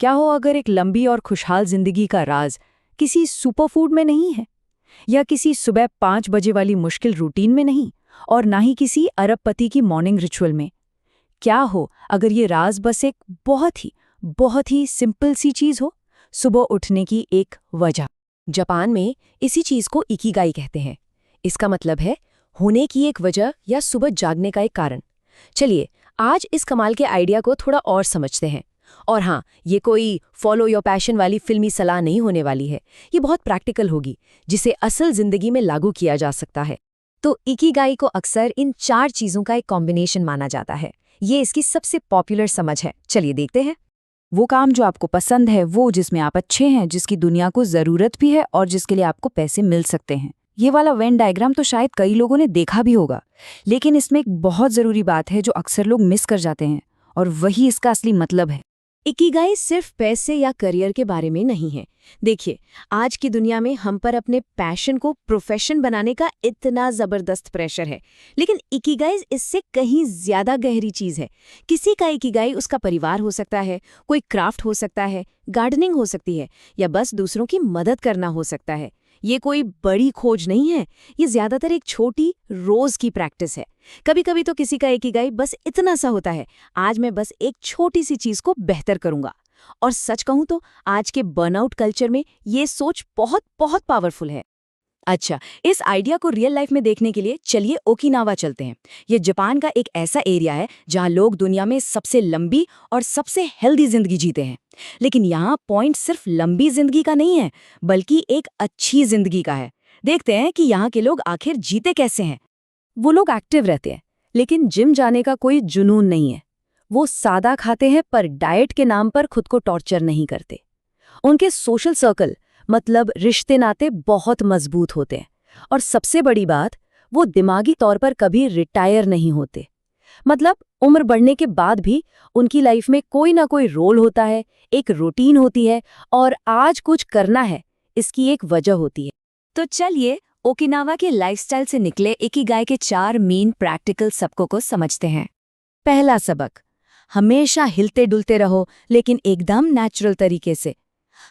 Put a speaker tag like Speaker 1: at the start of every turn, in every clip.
Speaker 1: क्या हो अगर एक लंबी और खुशहाल जिंदगी का राज किसी सुपरफूड में नहीं है, या किसी सुबह 5 बजे वाली मुश्किल रूटीन में नहीं, और ना ही किसी अरबपति की मॉर्निंग रिचुअल में। क्या हो अगर ये राज बस एक बहुत ही सिंपल सी चीज हो, सुबह उठने की एक वजह।
Speaker 2: जापान में इसी चीज को इकिगाई कहते हैं। इसका मतलब है होने की एक वजह या सुबह जागने का एक कारण। चलिए आज इस कमाल के आइडिया को थोड़ा और समझते हैं। और हाँ, ये कोई फॉलो योर पैशन वाली फिल्मी सलाह नहीं होने वाली है। ये बहुत प्रैक्टिकल होगी, जिसे असल जिंदगी में लागू किया जा सकता है। तो इकिगाई को अक्सर इन 4 चीजों का एक कॉम्बिनेशन माना जाता है। ये इसकी सबसे पॉपुलर समझ है। चलिए देखते हैं।
Speaker 1: वो काम जो आपको पसंद है, वो जिसमें आप अच्छे हैं, जिसकी दुनिया को जरूरत भी है और जिसके लिए आपको पैसे मिल सकते हैं। ये वाला वेन डायग्राम तो शायद कई लोगों ने देखा भी होगा, लेकिन इसमें एक बहुत जरूरी बात है जो अक्सर लोग मिस कर जाते हैं, और वही इसका असली मतलब है।
Speaker 2: इकिगाई सिर्फ पैसे या करियर के बारे में नहीं है। देखिए, आज की दुनिया में हम पर अपने पैशन को प्रोफेशन बनाने का इतना जबरदस्त प्रेशर है, लेकिन इकिगाई इससे कहीं ज्यादा गहरी चीज है। किसी का इकिगाई उसका परिवार हो सकता है, कोई क्राफ्ट हो सकता है, गार्डनिंग हो सकती है, या बस दूसरों की मदद करना हो सकता है। ये कोई बड़ी खोज नहीं है, ये ज्यादातर एक छोटी रोज की प्रैक्टिस है। कभी कभी तो किसी का इकिगाई बस इतना सा होता है, आज मैं बस एक छोटी सी चीज को बेहतर करूंगा। और सच कहूं तो आज के बर्नआउट कल्चर में ये सोच बहुत बहुत पावरफुल है। अच्छा, इस आइडिया को रियल लाइफ में देखने के लिए चलिए ओकिनावा चलते हैं। ये जापान का एक ऐसा एरिया है जहां लोग दुनिया में सबसे लंबी और सबसे हेल्दी जिंदगी जीते हैं। लेकिन यहाँ पॉइंट सिर्फ लंबी जिंदगी का नहीं है, बल्कि एक अच्छी जिंदगी का है। देखते हैं कि यहाँ के लोग आखिर जीते कैसे हैं। वो लोग एक्टिव रहते हैं, लेकिन जिम जाने का कोई जुनून नहीं है। वो सादा खाते हैं, पर डाइट के नाम पर खुद को टॉर्चर नहीं करते। उनके सोशल सर्कल मतलब रिश्ते नाते बहुत मजबूत होते हैं, और सबसे बड़ी बात, वो दिमागी तौर पर कभी रिटायर नहीं होते। मतलब उम्र बढ़ने के बाद भी उनकी लाइफ में कोई ना कोई रोल होता है, एक रूटीन होती है, और आज कुछ करना है, इसकी एक वजह होती है। तो चलिए ओकिनावा के लाइफस्टाइल से निकले इकिगाई के 4 मेन प्रैक्टिकल सबकों को समझते हैं। पहला सबक, हमेशा हिलते डुलते रहो, लेकिन एकदम नेचुरल तरीके से।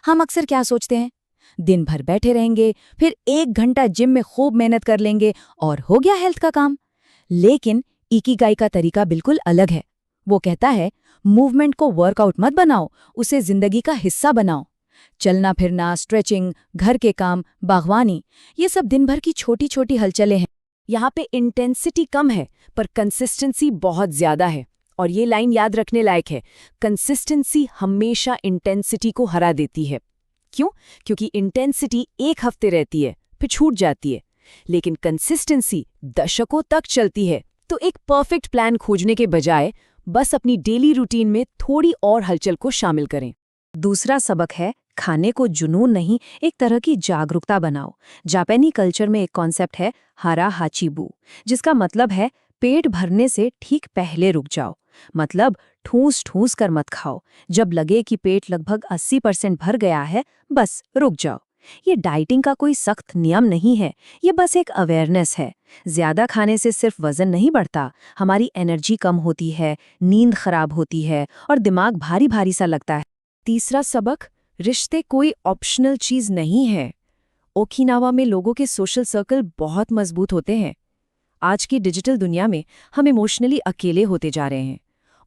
Speaker 2: हम अक्सर क्या सोचते हैं, दिन भर बैठे रहेंगे, फिर 1 घंटा जिम में खूब मेहनत कर लेंगे और हो गया हेल्थ का काम। लेकिन इकिगाई का तरीका बिल्कुल अलग है। वो कहता है, मूवमेंट को वर्कआउट मत बनाओ, उसे जिंदगी का हिस्सा बनाओ। चलना फिरना, स्ट्रेचिंग, घर के काम, बागवानी, ये सब दिन भर की छोटी छोटी हलचलें हैं। यहाँ पे इंटेंसिटी कम है, पर कंसिस्टेंसी बहुत ज्यादा है। और ये लाइन याद रखने लायक है, कंसिस्टेंसी हमेशा इंटेंसिटी को हरा देती है। क्यों? क्योंकि इंटेंसिटी 1 हफ्ते रहती है, फिर छूट जाती है, लेकिन कंसिस्टेंसी दशकों तक चलती है। तो एक परफेक्ट प्लान खोजने के बजाय बस अपनी डेली रूटीन में थोड़ी और हलचल को शामिल करें। दूसरा सबक है, खाने को जुनून नहीं, एक तरह की जागरूकता बनाओ। जापानी कल्चर में एक कॉन्सेप्ट है हारा हाचीबू, जिसका मतलब है पेट भरने से ठीक पहले रुक जाओ। मतलब ठूस ठूस कर मत खाओ। जब लगे कि पेट लगभग 80% भर गया है, बस रुक जाओ। ये डाइटिंग का कोई सख्त नियम नहीं है, ये बस एक अवेयरनेस है। ज्यादा खाने से सिर्फ वजन नहीं बढ़ता, हमारी एनर्जी कम होती है, नींद खराब होती है, और दिमाग भारी भारी सा लगता है। तीसरा सबक, रिश्ते कोई ऑप्शनल चीज नहीं है। ओकिनावा में लोगों के सोशल सर्कल बहुत मजबूत होते हैं। आज की डिजिटल दुनिया में हम इमोशनली अकेले होते जा रहे हैं।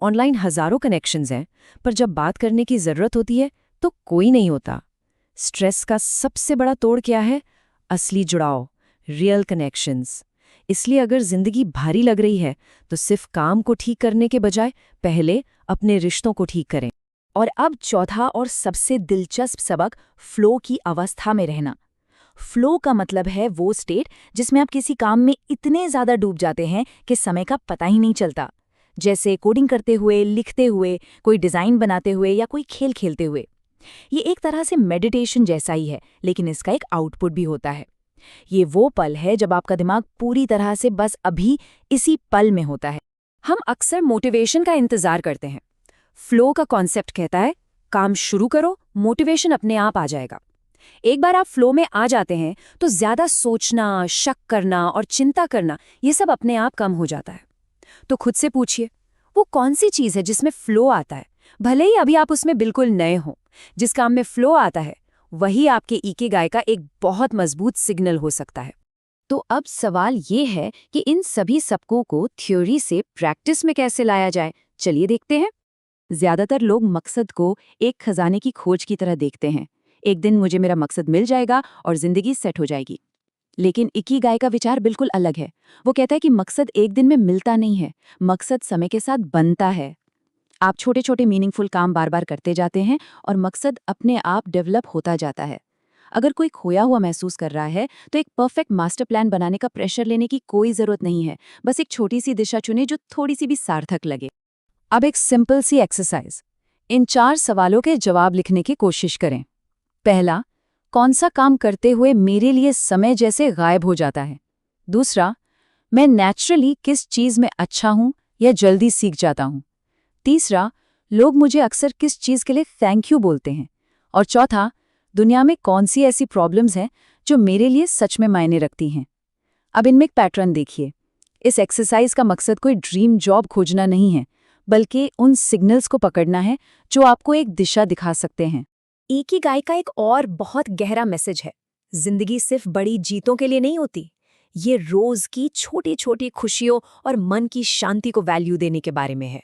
Speaker 2: ऑनलाइन हजारों कनेक्शंस हैं, पर जब बात करने की जरूरत होती है तो कोई नहीं होता। स्ट्रेस का सबसे बड़ा तोड़ क्या है? असली जुड़ाव, रियल कनेक्शंस। इसलिए अगर जिंदगी भारी लग रही है तो सिर्फ काम को ठीक करने के बजाय पहले अपने रिश्तों को ठीक करें। और अब चौथा और सबसे दिलचस्प सबक, फ्लो की अवस्था में रहना। फ्लो का मतलब है वो स्टेट जिसमें आप किसी काम में इतने ज्यादा डूब जाते हैं कि समय का पता ही नहीं चलता। जैसे कोडिंग करते हुए, लिखते हुए, कोई डिजाइन बनाते हुए, या कोई खेल खेलते हुए। ये एक तरह से मेडिटेशन जैसा ही है, लेकिन इसका एक आउटपुट भी होता है। ये वो पल है जब आपका दिमाग पूरी तरह से बस अभी इसी पल में होता है। हम अक्सर मोटिवेशन का इंतजार करते हैं। फ्लो का कॉन्सेप्ट कहता है, काम शुरू करो, मोटिवेशन अपने आप आ जाएगा। एक बार आप फ्लो में आ जाते हैं तो ज्यादा सोचना, शक करना और चिंता करना, ये सब अपने आप कम हो जाता है। तो खुद से पूछिए, वो कौन सी चीज है जिसमें फ्लो आता है,
Speaker 1: भले ही अभी आप उसमें बिल्कुल नए हों, जिस काम में फ्लो आता है वही आपके इकिगाई का एक बहुत मजबूत सिग्नल हो सकता है।
Speaker 2: तो अब सवाल ये है कि इन सभी सबकों को थ्योरी से प्रैक्टिस में कैसे लाया जाए। चलिए देखते हैं।
Speaker 1: ज्यादातर लोग मकसद को एक खजाने की खोज की तरह देखते हैं। एक दिन मुझे मेरा मकसद मिल जाएगा और जिंदगी सेट हो जाएगी। लेकिन इकिगाई का विचार बिल्कुल अलग है। वो कहता है कि मकसद एक दिन में मिलता नहीं है, मकसद समय के साथ बनता है। आप छोटे छोटे मीनिंगफुल काम बार बार करते जाते हैं और मकसद अपने आप डेवलप होता जाता है। अगर कोई खोया हुआ महसूस कर रहा है तो एक परफेक्ट मास्टर प्लान बनाने का प्रेशर लेने की कोई जरूरत नहीं है। बस एक छोटी सी दिशा चुने जो थोड़ी सी भी सार्थक लगे। अब एक सिंपल सी एक्सरसाइज, इन 4 सवालों के जवाब लिखने की कोशिश करें। पहला, कौन सा काम करते हुए मेरे लिए समय जैसे गायब हो जाता है। दूसरा, मैं नेचुरली किस चीज़ में अच्छा हूं या जल्दी सीख जाता हूं। तीसरा, लोग मुझे अक्सर किस चीज़ के लिए थैंक यू बोलते हैं। और चौथा, दुनिया में कौन सी ऐसी प्रॉब्लम्स हैं जो मेरे लिए सच में मायने रखती हैं। अब इनमें एक पैटर्न देखिए। इस एक्सरसाइज का मकसद कोई ड्रीम जॉब खोजना नहीं है, बल्कि उन सिग्नल्स को पकड़ना है जो आपको एक दिशा दिखा सकते हैं।
Speaker 2: इकिगाई का एक और बहुत गहरा मैसेज है। जिंदगी सिर्फ बड़ी जीतों के लिए नहीं होती, ये रोज की छोटी छोटी खुशियों और मन की शांति को वैल्यू देने के बारे में है।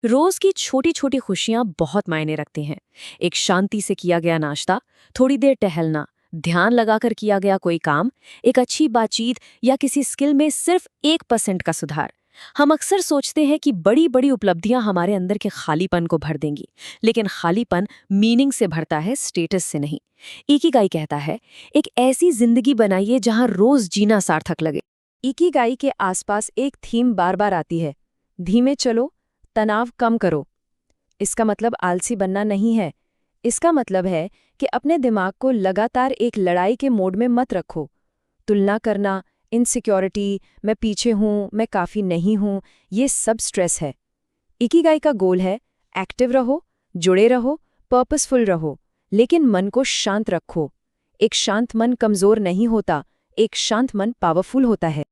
Speaker 2: रोज की छोटी छोटी खुशियां बहुत मायने रखती हैं। एक शांति से किया गया नाश्ता, थोड़ी देर टहलना, ध्यान लगाकर किया गया कोई काम, एक अच्छी बातचीत या किसी स्किल में सिर्फ 1% का सुधार। हम अक्सर सोचते हैं कि बड़ी बड़ी उपलब्धियां हमारे अंदर के खालीपन को भर देंगी, लेकिन खालीपन मीनिंग से भरता है, स्टेटस से नहीं। इकिगाई कहता है, एक ऐसी जिंदगी बनाइए जहां रोज जीना सार्थक लगे।
Speaker 1: इकिगाई के आसपास एक थीम बार बार आती है, धीमे चलो, तनाव कम करो। इसका मतलब आलसी बनना नहीं है। इसका मतलब है कि अपने दिमाग को लगातार एक लड़ाई के मोड में मत रखो। तुलना करना, इनसिक्योरिटी, मैं पीछे हूं, मैं काफी नहीं हूं, ये सब स्ट्रेस है। इकिगाई का गोल है एक्टिव रहो, जुड़े रहो, पर्पसफुल रहो, लेकिन मन को शांत रखो। एक शांत मन कमजोर नहीं होता, एक शांत मन पावरफुल होता है।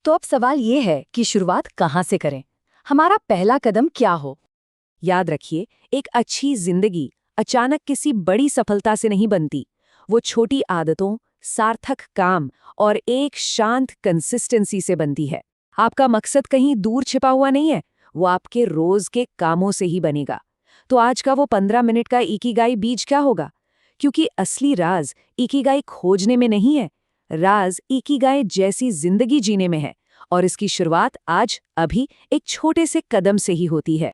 Speaker 1: तो अब सवाल ये है कि शुरुआत कहाँ से करें? हमारा पहला कदम क्या हो? याद रखिए, एक अच्छी जिंदगी अचानक किसी बड़ी सफलता से नहीं बनती। वो छोटी आदतों, सार्थक काम और एक शांत कंसिस्टेंसी से बनती है। आपका मकसद कहीं दूर छिपा हुआ नहीं है, वो आपके रोज के कामों से ही बनेगा। तो आज का वो 15 मिनट का इकिगाई बीज क्या होगा? क्योंकि असली राज इकिगाई खोजने में नहीं है, राज इकिगाई जैसी जिंदगी जीने में है। और इसकी शुरुआत आज, अभी, एक छोटे से कदम से ही होती है।